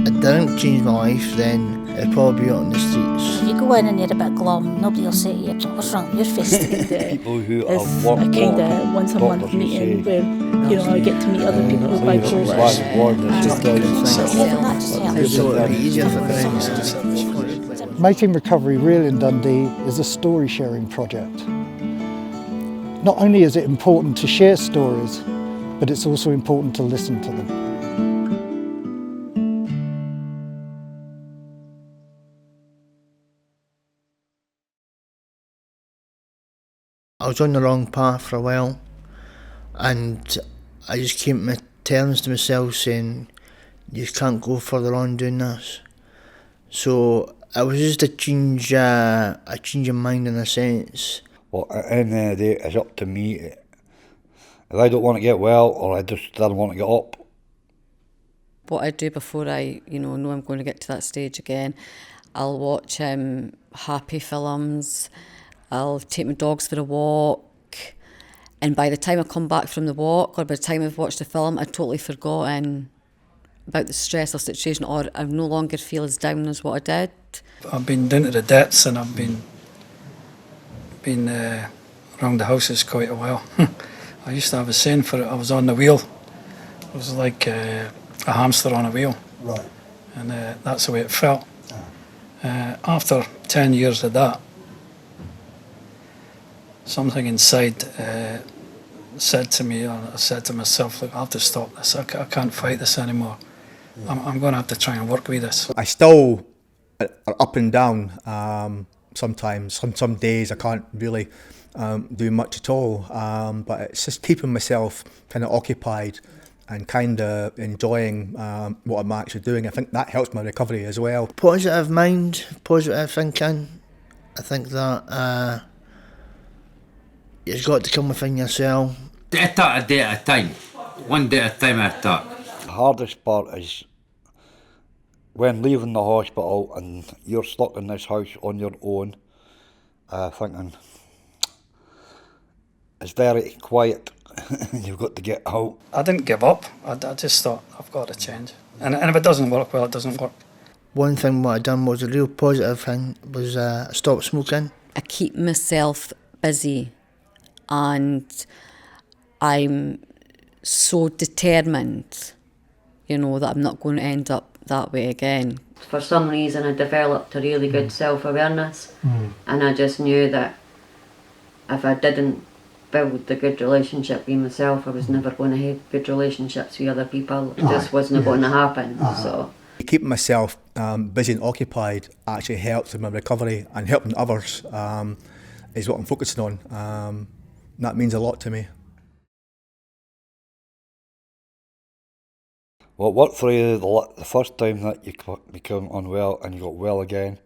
it didn't change my life, then it'd probably be out on the streets. If you go in and you're a bit glum, nobody will say to you, what's wrong with your face? People who It's are a kind of once a month meeting where, you know, I get to meet other people with bipolar. Making Recovery Real in Dundee is a story sharing project. Not only is it important to share stories, but it's also important to listen to them. I was on the wrong path for a while, and I just came to terms to myself saying, you can't go further on doing this. So it was just a change of mind in a sense. Well, at the end of the day, it's up to me. If I don't want to get well, or I just don't want to get up. What I do before I, know I'm going to get to that stage again, I'll watch happy films, I'll take my dogs for a walk, and by the time I come back from the walk, or by the time I've watched the film, I've totally forgotten about the stress or situation, or I no longer feel as down as what I did. I've been down to the depths, and I've been around the houses quite a while. I used to have a saying for it, I was on the wheel. It was like a hamster on a wheel. Right. And that's the way it felt. After 10 years of that, something inside said to me, or I said to myself, look, I have to stop this. I can't fight this anymore. I'm going to have to try and work with this. I still are up and down sometimes. Some days I can't really do much at all, but it's just keeping myself kind of occupied and kind of enjoying what I'm actually doing. I think that helps my recovery as well. Positive mind, positive thinking. I think that it's got to come within yourself. A day at a time. One day at a time at a time. The hardest part is when leaving the hospital and you're stuck in this house on your own, thinking it's very quiet. You've got to get out. I didn't give up. I just thought, I've got to change. And if it doesn't work, well, it doesn't work. One thing what I done was a real positive thing was I stopped smoking. I keep myself busy, and I'm so determined, that I'm not going to end up that way again. For some reason I developed a really good self-awareness, and I just knew that if I didn't build a good relationship with myself, I was never going to have good relationships with other people. It just wasn't going to happen. So keeping myself busy and occupied actually helps with my recovery, and helping others is what I'm focusing on. That means a lot to me. Well, it worked for you the first time that you became unwell and you got well again.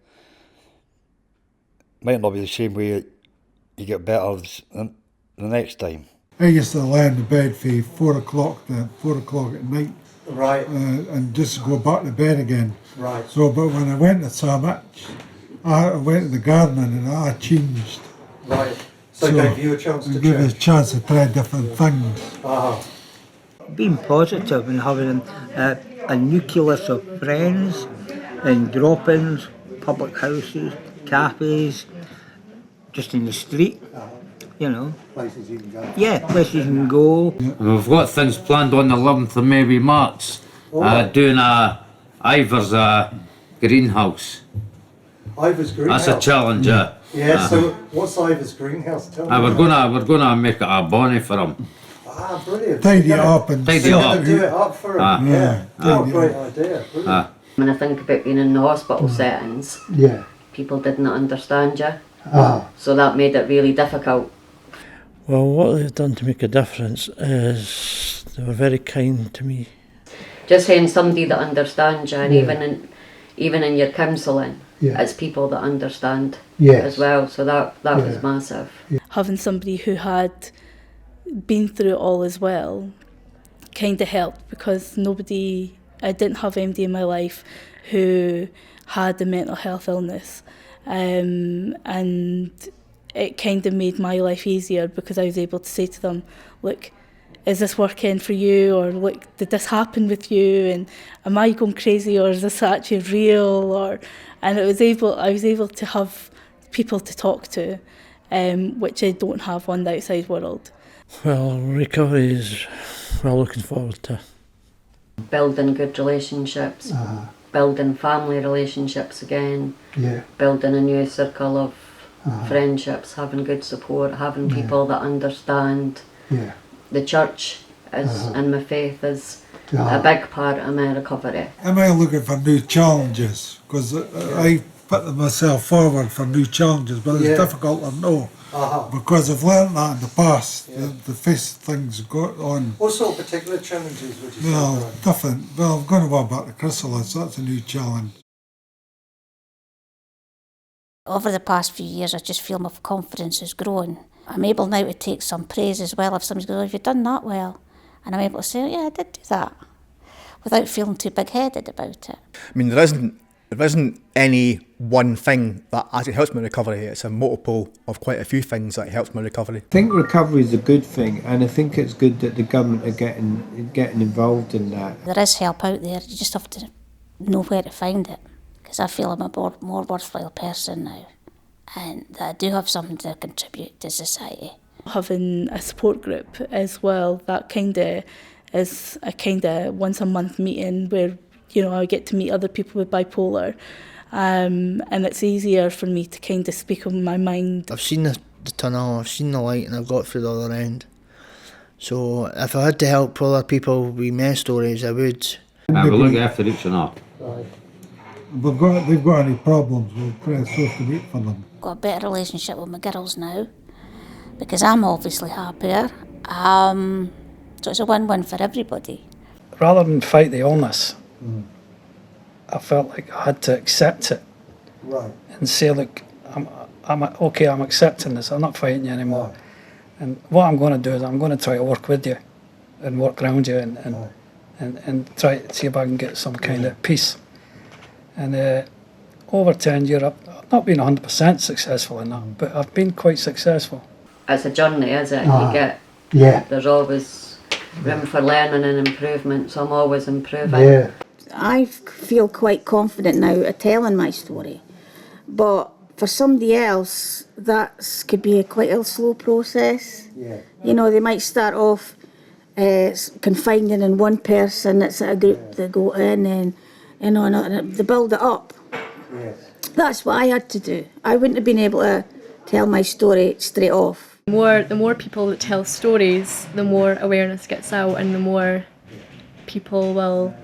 Might not be the same way you get better the next time. I used to lie in the bed for 4 o'clock at night. Right. And just go back to bed again. Right. So, but when I went to so much, I went to the gardening and I changed. Right. So it gave you a chance to change. Give us a chance to try different things. Being positive and having a nucleus of friends and drop-ins, public houses, cafes, just in the street, Places you can go. Yeah, places you can go. And we've got things planned on the 11th of maybe March, doing Ivor's greenhouse. Ivor's greenhouse? That's a challenge, Yeah, so what's Ivor's greenhouse? Tell me. We're gonna make it a bonnie for him. Ah, brilliant. Tidy it up and do it up for him. Yeah. What a great idea. Brilliant. when I think about being in the hospital settings, people didn't understand you. So that made it really difficult. Well, what they've done to make a difference is they were very kind to me. Just having somebody that understands you, and even in your counselling, it's people that understand as well. So that was massive. Having somebody who had been through it all as well kind of helped, because I didn't have anybody in my life who had a mental health illness, and it kind of made my life easier, because I was able to say to them, look, is this working for you, or like, did this happen with you, and am I going crazy, or is this actually real, and I was able to have people to talk to, which I don't have on the outside world. Well, recovery is well looking forward to. Building good relationships, building family relationships again, Yeah. building a new circle of friendships, having good support, having people that understand. Yeah. The church is, and my faith is a big part of my recovery. Am I looking for new challenges? Because I put myself forward for new challenges, but it's difficult to know. Because I've learned that in the past, the face things got on. What sort of particular challenges would you say? Well, different. Well, I'm going to go back to chrysalis, that's a new challenge. Over the past few years, I just feel my confidence has grown. I'm able now to take some praise as well. If somebody goes, oh, you've done that well. And I'm able to say, oh, yeah, I did do that, without feeling too big-headed about it. I mean, there isn't any one thing that actually helps my recovery. It's a multiple of quite a few things that helps my recovery. I think recovery is a good thing, and I think it's good that the government are getting involved in that. There is help out there, you just have to know where to find it. Because I feel I'm a more worthwhile person now, and that I do have something to contribute to society. Having a support group as well, that kind of is a kind of once a month meeting where, you know, I get to meet other people with bipolar, and it's easier for me to kind of speak on my mind. I've seen the tunnel, I've seen the light, and I've got through the other end. So if I had to help other people with my stories, I would. We'll look after each other. If they've got any problems, we'll try and sort them out for them. Got a better relationship with my girls now, because I'm obviously happier. So it's a win-win for everybody. Rather than fight the illness, I felt like I had to accept it. Right. And say, look, I'm okay, I'm accepting this, I'm not fighting you anymore. Right. And what I'm going to do is I'm going to try to work with you and work around you and try to see if I can get some kind of peace. And over 10 years, I've not been 100% successful in that, but I've been quite successful. It's a journey, is it? You get, there's always room for learning and improvement, so I'm always improving. Yeah. I feel quite confident now at telling my story, but for somebody else, that could be quite a slow process. Yeah. You know, they might start off confiding in one person, it's a group they go in, and you know, and they build it up. Yes. That's what I had to do. I wouldn't have been able to tell my story straight off. The more people that tell stories, the more awareness gets out, and the more people will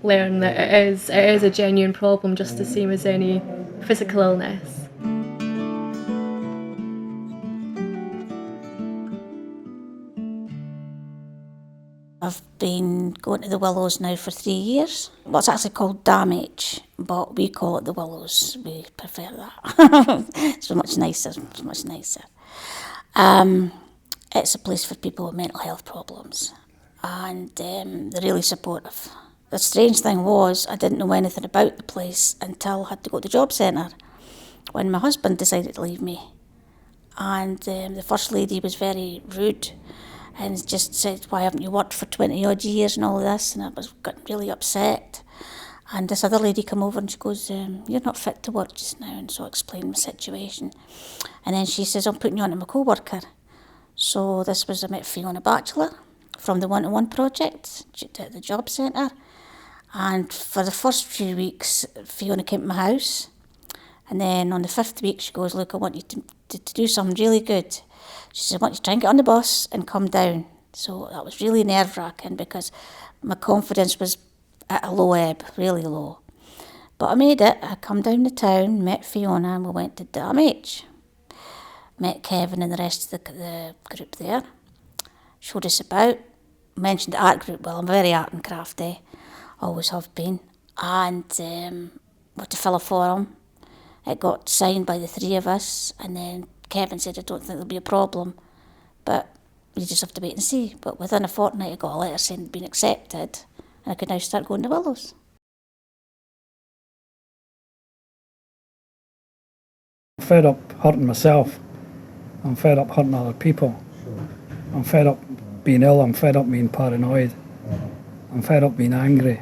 learn that it is a genuine problem, just the same as any physical illness. I've been going to the Willows now for 3 years. Well, it's actually called Damage, but we call it the Willows. We prefer that. It's much nicer. It's much nicer. It's a place for people with mental health problems, and they're really supportive. The strange thing was, I didn't know anything about the place until I had to go to the job centre when my husband decided to leave me. And the first lady was very rude and just said, why haven't you worked for 20 odd years and all of this? And I was getting really upset. And this other lady came over and she goes, you're not fit to work just now. And so I explained my situation. And then she says, I'm putting you on to my co-worker. So this was, I met Fiona Batchelor from the One-to-One project at the job centre. And for the first few weeks, Fiona came to my house. And then on the 5th week, she goes, look, I want you to do something really good. She said, I want you to try and get on the bus and come down. So that was really nerve-wracking because my confidence was at a low ebb, really low. But I made it. I come down the town, met Fiona, and we went to Damage. Met Kevin and the rest of the group there. Showed us about. Mentioned the art group. Well, I'm very art and crafty. Always have been. And we had to fill a form. It got signed by the 3 of us, and then Kevin said, I don't think there'll be a problem, but you just have to wait and see. But within a fortnight, I got a letter saying it'd been accepted, and I could now start going to Willows. I'm fed up hurting myself. I'm fed up hurting other people. I'm fed up being ill, I'm fed up being paranoid, I'm fed up being angry.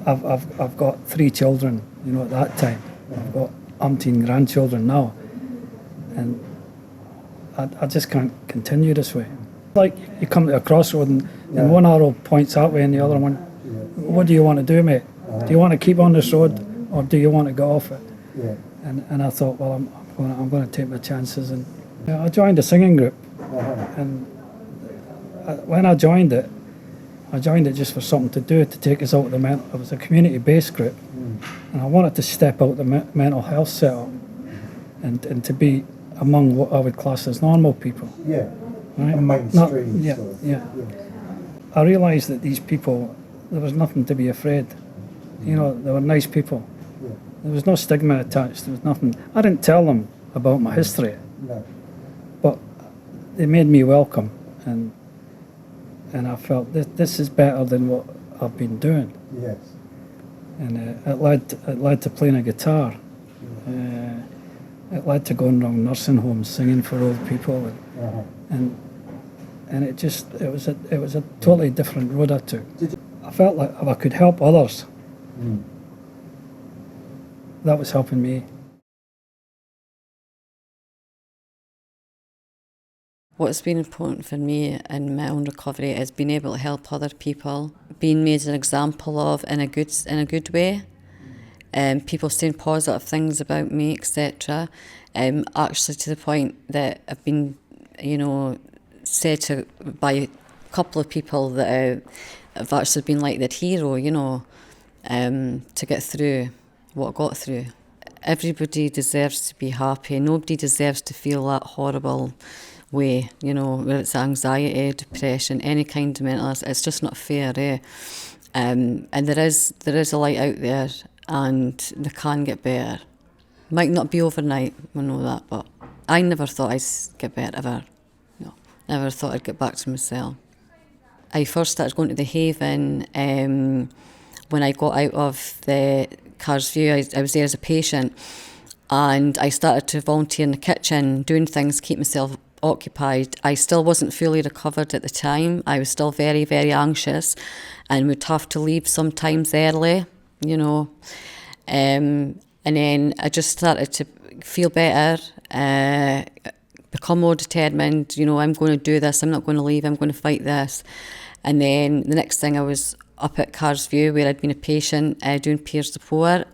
I've got 3 children, you know, at that time. I've got umpteen grandchildren now. And I just can't continue this way. Like, you come to a crossroad and one arrow points that way and the other one, what do you want to do, mate? Do you want to keep on this road or do you want to go off it? And I thought, well, I'm going to take my chances. And I joined a singing group. And when I joined it just for something to do, to take us out of the mental. It was a community-based group, and I wanted to step out the mental health setup and to be among what I would class as normal people. Yeah. Right? Mainstream. I realised that these people, there was nothing to be afraid. You know, they were nice people. There was no stigma attached. There was nothing. I didn't tell them about my history, but they made me welcome, and I felt this is better than what I've been doing. Yes. And it led to playing a guitar. It led to going around nursing homes singing for old people, and it was a totally different road I took. I felt like if I could help others, that was helping me. What's been important for me in my own recovery is being able to help other people, being made an example of in a good way, people saying positive things about me, etc. Actually, to the point that I've been, said to by a couple of people that I've actually been like their hero, to get through what I got through. Everybody deserves to be happy. Nobody deserves to feel that horrible way, whether it's anxiety, depression, any kind of mental illness. It's just not fair, and there is a light out there, and they can get better. Might not be overnight, we know that, but I never thought I'd get better ever. No, never thought I'd get back to myself. I first started going to the Haven when I got out of the Carsview. I was there as a patient, and I started to volunteer in the kitchen, doing things, keep myself occupied. I still wasn't fully recovered at the time. I was still very, very anxious and would have to leave sometimes early, and then I just started to feel better, become more determined, I'm going to do this, I'm not going to leave, I'm going to fight this. And then the next thing, I was up at Carsview where I'd been a patient, doing peer support,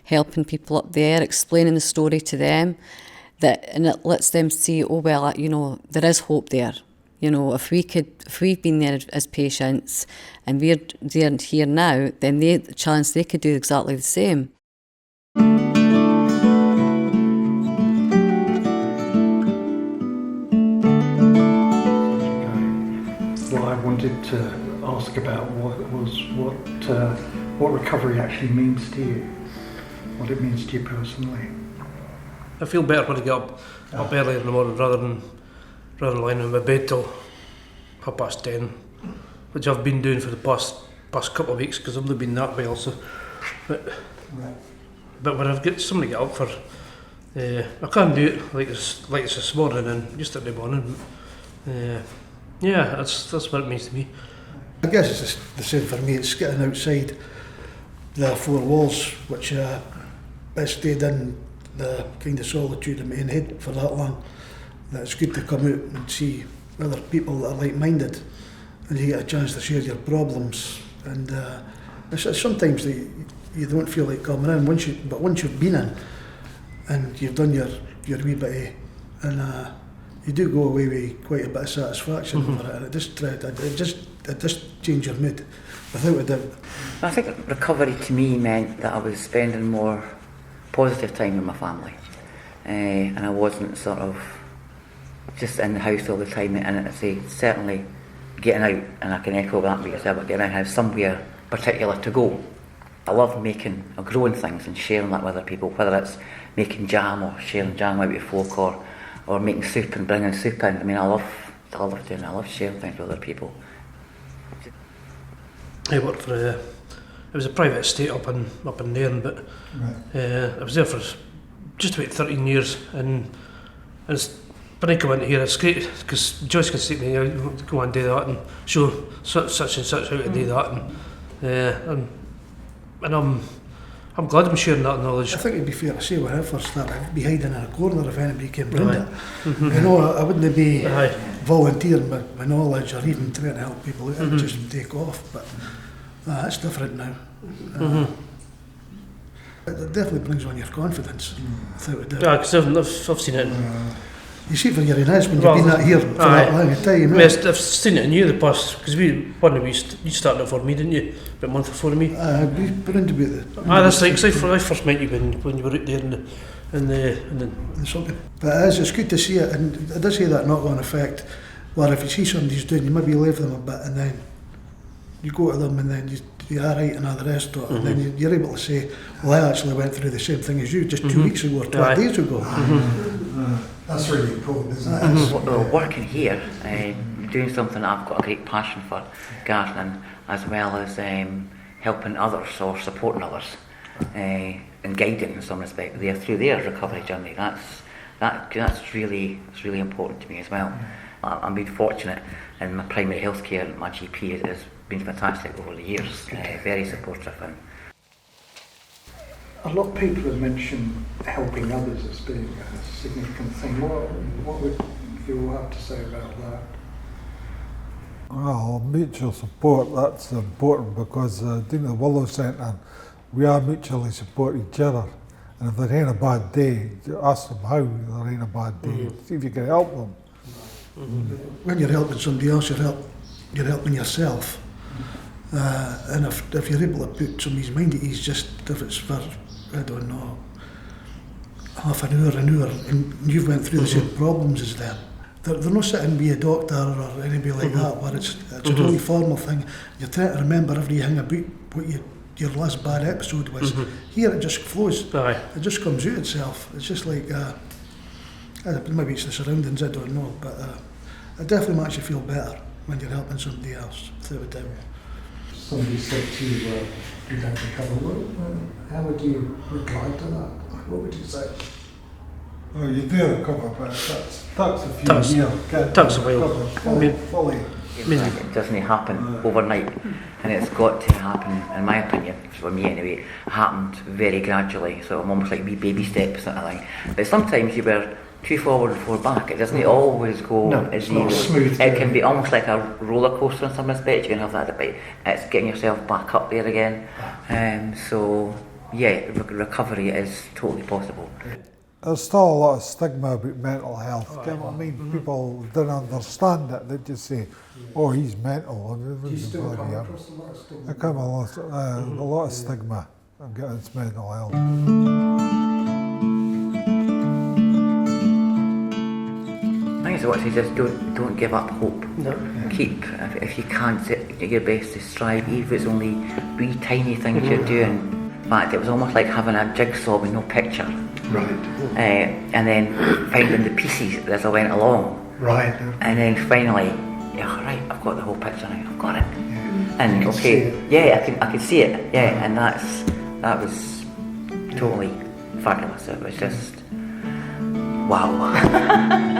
helping people up there, explaining the story to them, and it lets them see, there is hope there. If we've been there as patients and we're there here now, then the chance they could do exactly the same. What I wanted to ask about was what recovery actually means to you, what it means to you personally. I feel better when I get up early in the morning rather than lying in my bed till 10:30, which I've been doing for the past couple of weeks because I've only been that way also. But when I've got something to get up for, I can't do it like it's this morning and just every morning. That's what it means to me. I guess it's the same for me. It's getting outside the 4 walls, which I stayed in the kind of solitude in my own head for that long. That it's good to come out and see other people that are like-minded, and you get a chance to share your problems. And it's sometimes that you don't feel like coming in, but once you've been in and you've done your wee bit, and you do go away with quite a bit of satisfaction over it, and it just changes your mood, without a doubt. I think recovery to me meant that I was spending more positive time with my family, and I wasn't sort of just in the house all the time. And I say certainly getting out, and I can echo that with yourself, but getting out and have somewhere particular to go. I love making or growing things and sharing that with other people, whether it's making jam or sharing jam out with folk, or making soup and bringing soup in. I mean, I love doing it. I love sharing things with other people. I worked for it was a private estate up in Nairn, but I was there for just about 13 years, and when I come into here, it's great because Joyce can say to me, go and do that and show such and such how to do that, and I'm glad I'm sharing that knowledge. I think it'd be fair to say when I first started, I'd be hiding in a corner if anybody came round it. You know, I wouldn't be volunteering my knowledge or even trying to help people out. It would just take off, but it's different now. It definitely brings on your confidence, without a doubt. Yeah, because I've seen it. You see it for your own eyes when you've been out here for that long a time. I've seen it in you the past, because you started it for me, didn't you? About a month before me. We've been into about the... That's right, because I first met you when you were out there in the something. But it's good to see it, and it does have that knock-on effect, where if you see somebody's doing, you maybe leave them a bit, and then you go to them, and then you are right and all the rest of it, and then you're able to say, well, I actually went through the same thing as you just 2 weeks ago or 12 days ago. That's really important, isn't it? Well, working here, doing something that I've got a great passion for, gardening, as well as helping others or supporting others, and guiding in some respect through their recovery journey. That's really important to me as well. I'm being fortunate in my primary health care. My GP has been fantastic over the years, very supportive. And a lot of people have mentioned helping others as being a significant thing. What would you all have to say about that? Well, mutual support, that's important because doing the Willow Centre, we are mutually support each other. And if they're having a bad day, ask them how they're having a bad day, see if you can help them. When you're helping somebody else, you're helping yourself. And if you're able to put somebody's mind at ease, just if it's for, I don't know, half an hour, and you've went through the same problems as them. They're not sitting with a doctor or anybody like that, where it's a really formal thing. You're trying to remember everything about what your last bad episode was. Here it just flows. It just comes out itself. It's just like, maybe it's the surroundings, I don't know, but it definitely makes you feel better when you're helping somebody else, without a doubt. Somebody said to you, you don't recover. How would you reply to that? What would you say? Oh, you do recover, but that's a few years. Takes a while. Fully. It doesn't happen overnight, and it's got to happen, in my opinion, for me anyway, it happened very gradually, so I'm almost like wee baby steps sort of thing. But sometimes you were 2 forward and 4 back. It doesn't always go as easy. Smooth. It can be almost like a roller coaster in some respects. You can have that debate. It's getting yourself back up there again. So yeah, recovery is totally possible. There's still a lot of stigma about mental health. You know what I mean? People don't understand it. They just say, "Oh, he's mental." Do you still come across a lot of stigma? I come a lot of stigma against mental health. I think it's what he says, don't give up hope. No. Keep, if you can't, do your best to strive, even if it's only wee tiny things you're doing. In fact, it was almost like having a jigsaw with no picture. Right. And then finding the pieces as I went along. Right. And then finally, yeah, right, I've got the whole picture now, I've got it. Yeah. And I can see it, yeah, and that was totally fabulous. It was just, wow.